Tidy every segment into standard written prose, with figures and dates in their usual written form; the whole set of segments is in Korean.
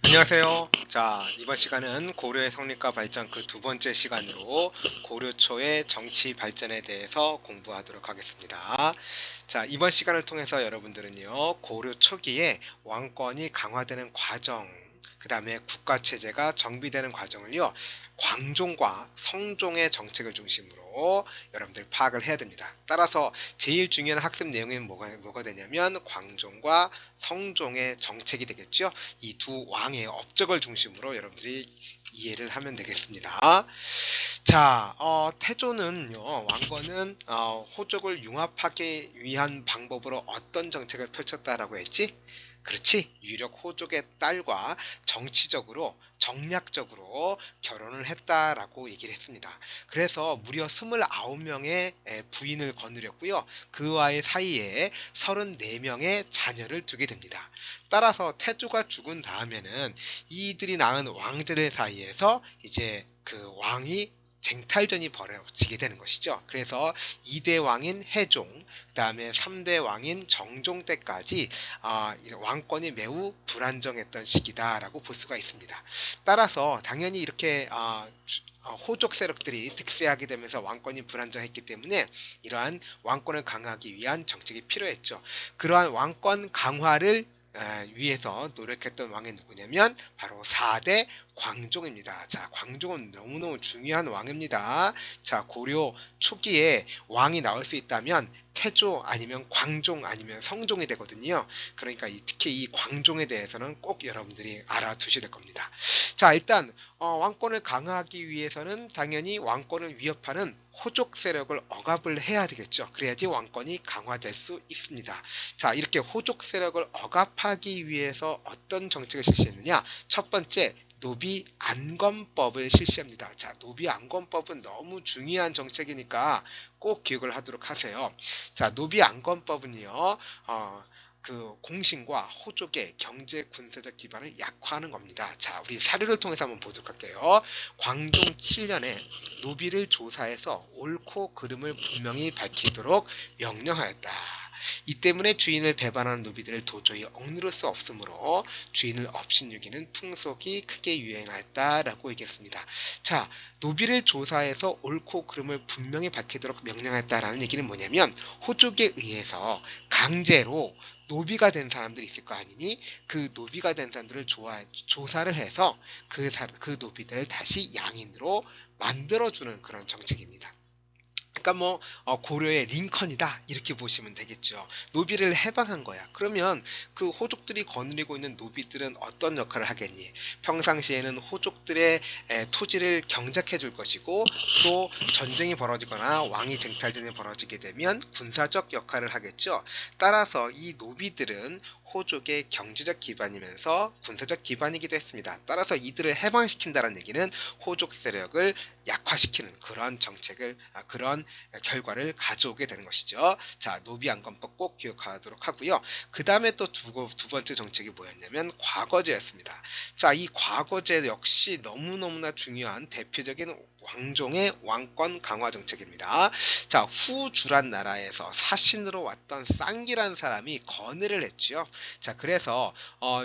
안녕하세요. 자, 이번 시간은 고려의 성립과 발전 그 두 번째 시간으로 고려 초의 정치 발전에 대해서 공부하도록 하겠습니다. 자, 이번 시간을 통해서 여러분들은요, 고려 초기에 왕권이 강화되는 과정, 그 다음에 국가체제가 정비되는 과정을요, 광종과 성종의 정책을 중심으로 여러분들 파악을 해야 됩니다. 따라서 제일 중요한 학습 내용은 뭐가 되냐면 광종과 성종의 정책이 되겠죠. 이 두 왕의 업적을 중심으로 여러분들이 이해를 하면 되겠습니다. 자, 태조는요, 왕건은 호족을 융합하기 위한 방법으로 어떤 정책을 펼쳤다라고 했지? 그렇지. 유력 호족의 딸과 정치적으로 정략적으로 결혼을 했다라고 얘기를 했습니다. 그래서 무려 29명의 부인을 거느렸고요. 그와의 사이에 34명의 자녀를 두게 됩니다. 따라서 태조가 죽은 다음에는 이들이 낳은 왕들 사이에서 이제 그 왕이 쟁탈전이 벌어지게 되는 것이죠. 그래서 2대 왕인 해종, 그 다음에 3대 왕인 정종 때까지 왕권이 매우 불안정했던 시기다라고 볼 수가 있습니다. 따라서 당연히 이렇게 호족 세력들이 득세하게 되면서 왕권이 불안정했기 때문에 이러한 왕권을 강화하기 위한 정책이 필요했죠. 그러한 왕권 강화를 위해서 노력했던 왕이 누구냐면 바로 4대 광종입니다. 자, 광종은 너무너무 중요한 왕입니다. 자, 고려 초기에 왕이 나올 수 있다면 태조 아니면 광종 아니면 성종이 되거든요. 그러니까 특히 이 광종에 대해서는 꼭 여러분들이 알아두셔야 될 겁니다. 자, 일단 왕권을 강화하기 위해서는 당연히 왕권을 위협하는 호족 세력을 억압을 해야 되겠죠. 그래야지 왕권이 강화될 수 있습니다. 자, 이렇게 호족 세력을 억압하기 위해서 어떤 정책을 실시했느냐? 첫 번째, 노비 안건법을 실시합니다. 자, 노비 안건법은 너무 중요한 정책이니까 꼭 기억을 하도록 하세요. 자, 노비 안건법은요, 그 공신과 호족의 경제 군사적 기반을 약화하는 겁니다. 자, 우리 사료를 통해서 한번 보도록 할게요. 광종 7년에 노비를 조사해서 옳고 그름을 분명히 밝히도록 명령하였다. 이 때문에 주인을 배반하는 노비들을 도저히 억누를 수 없으므로 주인을 업신여기는 풍속이 크게 유행하였다라고 얘기했습니다. 자, 노비를 조사해서 옳고 그름을 분명히 밝히도록 명령했다라는 얘기는 뭐냐면 호족에 의해서 강제로 노비가 된 사람들이 있을 거 아니니 그 노비가 된 사람들을 조사를 해서 그 노비들을 다시 양인으로 만들어주는 그런 정책입니다. 그러니까 뭐 고려의 링컨이다 이렇게 보시면 되겠죠. 노비를 해방한 거야. 그러면 그 호족들이 거느리고 있는 노비들은 어떤 역할을 하겠니? 평상시에는 호족들의 토지를 경작해 줄 것이고 또 전쟁이 벌어지거나 왕위 쟁탈전이 벌어지게 되면 군사적 역할을 하겠죠. 따라서 이 노비들은 호족의 경제적 기반이면서 군사적 기반이기도 했습니다. 따라서 이들을 해방시킨다는 얘기는 호족 세력을 약화시키는 그런 정책을 그런 결과를 가져오게 되는 것이죠. 자, 노비안건법 꼭 기억하도록 하고요. 그 다음에 또 두 번째 정책이 뭐였냐면 과거제였습니다. 자, 이 과거제 역시 너무너무나 중요한 대표적인 왕종의 왕권 강화 정책입니다. 자, 후주란 나라에서 사신으로 왔던 쌍기란 사람이 건의를 했죠. 자, 그래서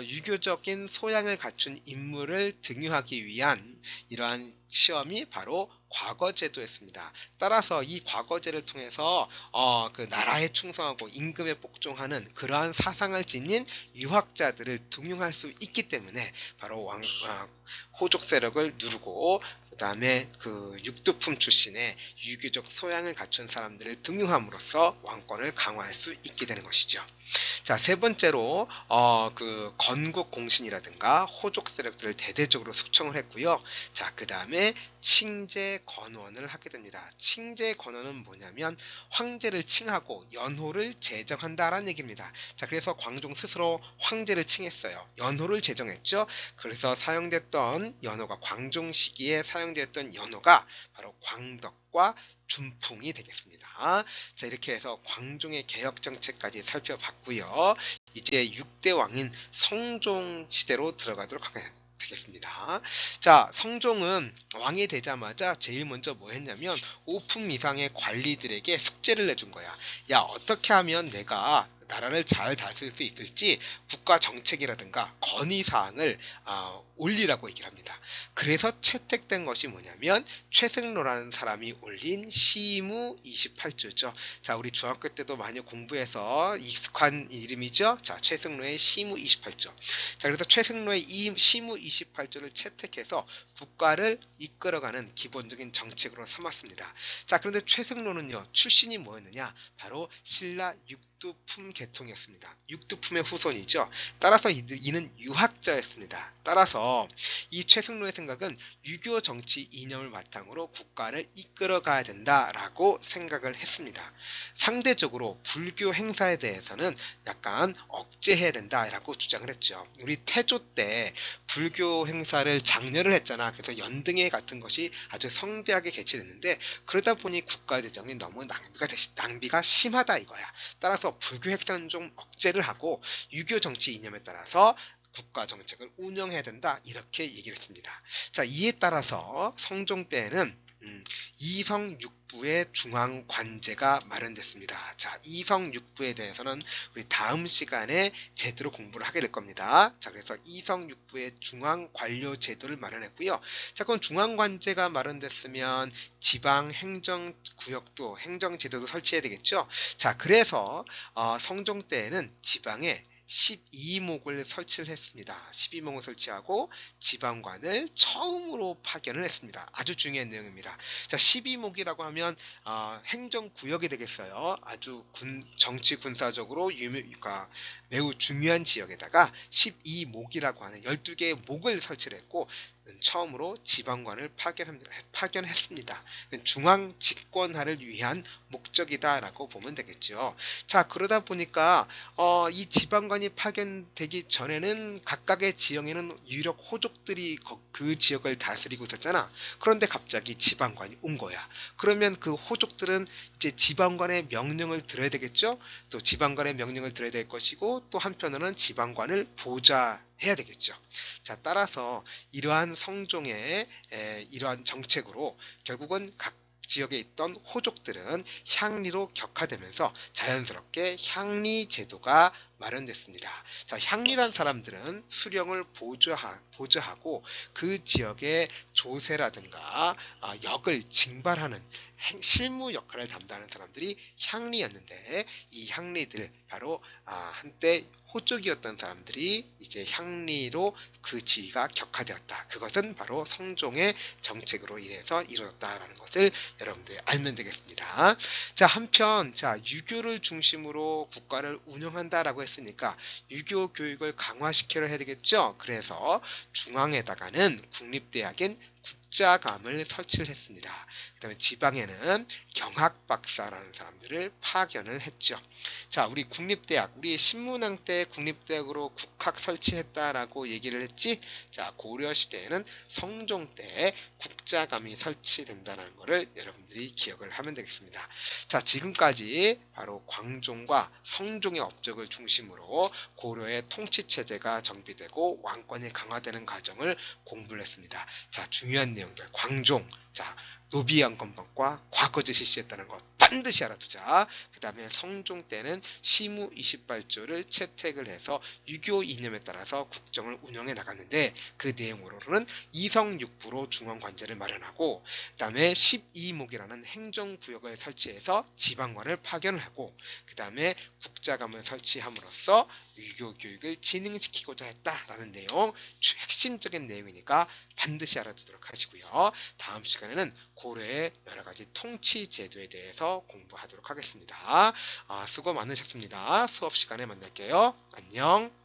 유교적인 소양을 갖춘 인물을 등용하기 위한 이러한 시험이 바로 과거제도였습니다. 따라서 이 과거제를 통해서 그 나라에 충성하고 임금에 복종하는 그러한 사상을 지닌 유학자들을 등용할 수 있기 때문에 바로 호족 세력을 누르고 그 다음에 그 육두품 출신의 유교적 소양을 갖춘 사람들을 등용함으로써 왕권을 강화할 수 있게 되는 것이죠. 자, 세 번째로 그 건국 공신이라든가 호족 세력들을 대대적으로 숙청을 했고요. 자, 그 다음에 칭제 건원을 하게 됩니다. 칭제 건원은 뭐냐면 황제를 칭하고 연호를 제정한다라는 얘기입니다. 자, 그래서 광종 스스로 황제를 칭했어요. 연호를 제정했죠. 그래서 사용됐던 연호가 광종 시기에 사용되었던 연호가 바로 광덕과 준풍이 되겠습니다. 자, 이렇게 해서 광종의 개혁 정책까지 살펴봤고요. 이제 6대 왕인 성종 시대로 들어가도록 되겠습니다. 자, 성종은 왕이 되자마자 제일 먼저 뭐 했냐면 5품 이상의 관리들에게 숙제를 내준 거야. 야, 어떻게 하면 내가 나라를 잘 다스릴 수 있을지 국가 정책이라든가 건의사항을 올리라고 얘기를 합니다. 그래서 채택된 것이 뭐냐면 최승로라는 사람이 올린 시무 28조죠. 자, 우리 중학교 때도 많이 공부해서 익숙한 이름이죠. 자, 최승로의 시무 28조. 자, 그래서 최승로의 이 시무 28조를 채택해서 국가를 이끌어가는 기본적인 정책으로 삼았습니다. 자, 그런데 최승로는요, 출신이 뭐였느냐? 바로 신라 육두품 계통이었습니다. 육두품의 후손이죠. 따라서 이는 유학자였습니다. 따라서 이 최승로의 생각은 유교 정치 이념을 바탕으로 국가를 이끌어가야 된다라고 생각을 했습니다. 상대적으로 불교 행사에 대해서는 약간 억제해야 된다라고 주장을 했죠. 우리 태조 때 불교 행사를 장려를 했잖아. 그래서 연등회 같은 것이 아주 성대하게 개최됐는데 그러다 보니 국가 재정이 너무 낭비가 심하다 이거야. 따라서 불교 행사는 좀 억제를 하고 유교 정치 이념에 따라서 국가 정책을 운영해야 된다 이렇게 얘기를 했습니다. 자, 이에 따라서 성종 때에는 이성육부의 중앙관제가 마련됐습니다. 자, 이성육부에 대해서는 우리 다음 시간에 제대로 공부를 하게 될 겁니다. 자, 그래서 이성육부의 중앙관료제도를 마련했고요. 자, 그럼 중앙관제가 마련됐으면 지방행정구역도 행정제도도 설치해야 되겠죠. 자, 그래서 성종 때에는 지방에 12목을 설치를 했습니다. 12목을 설치하고 지방관을 처음으로 파견을 했습니다. 아주 중요한 내용입니다. 자, 12목이라고 하면 행정구역이 되겠어요. 아주 정치 군사적으로 그러니까 매우 중요한 지역에다가 12목이라고 하는 12개의 목을 설치를 했고 처음으로 지방관을 파견했습니다. 중앙 집권화를 위한 목적이다라고 보면 되겠죠. 자, 그러다 보니까 이 지방관이 파견되기 전에는 각각의 지역에는 유력 호족들이 그 지역을 다스리고 있었잖아. 그런데 갑자기 지방관이 온 거야. 그러면 그 호족들은 이제 지방관의 명령을 들어야 되겠죠. 또 지방관의 명령을 들어야 될 것이고 또 한편으로는 지방관을 보좌해야 되겠죠. 자, 따라서 이러한 성종의 이러한 정책으로 결국은 각 지역에 있던 호족들은 향리로 격화되면서 자연스럽게 향리 제도가 마련됐습니다. 자, 향리란 사람들은 수령을 보좌하고 그 지역의 조세라든가 역을 징발하는 실무 역할을 담당하는 사람들이 향리였는데 이 향리들 바로 한때 호족이었던 사람들이 이제 향리로 그 지위가 격화되었다. 그것은 바로 성종의 정책으로 인해서 이루어졌다라는 것을 여러분들이 알면 되겠습니다. 자, 한편 유교를 중심으로 국가를 운영한다라고 했으니까 유교 교육을 강화시켜야 해야 되겠죠. 그래서 중앙에다가는 국립대학인 국자감을 설치를 했습니다. 그 다음에 지방에는 경학박사라는 사람들을 파견을 했죠. 자, 우리 국립대학, 우리 신문왕 때 국립대학으로 국학 설치했다라고 얘기를 했지. 자, 고려시대에는 성종 때 국자감이 설치된다는 것을 여러분들이 기억을 하면 되겠습니다. 자, 지금까지 바로 광종과 성종의 업적을 중심으로 고려의 통치체제가 정비되고 왕권이 강화되는 과정을 공부를 했습니다. 자, 중요한 내용들, 광종, 자, 노비양건법과 과거제 실시했다는 것 반드시 알아두자. 그 다음에 성종 때는 시무 28조를 채택을 해서 유교 이념에 따라서 국정을 운영해 나갔는데 그 내용으로는 이성육부로 중앙관제를 마련하고 그 다음에 12목이라는 행정구역을 설치해서 지방관을 파견을 하고 그 다음에 국자감을 설치함으로써 유교 교육을 진행시키고자 했다라는 내용, 핵심적인 내용이니까 반드시 알아두도록 하시고요. 다음 시간에는 고려의 여러가지 통치 제도에 대해서 공부하도록 하겠습니다. 수고 많으셨습니다. 수업 시간에 만날게요. 안녕.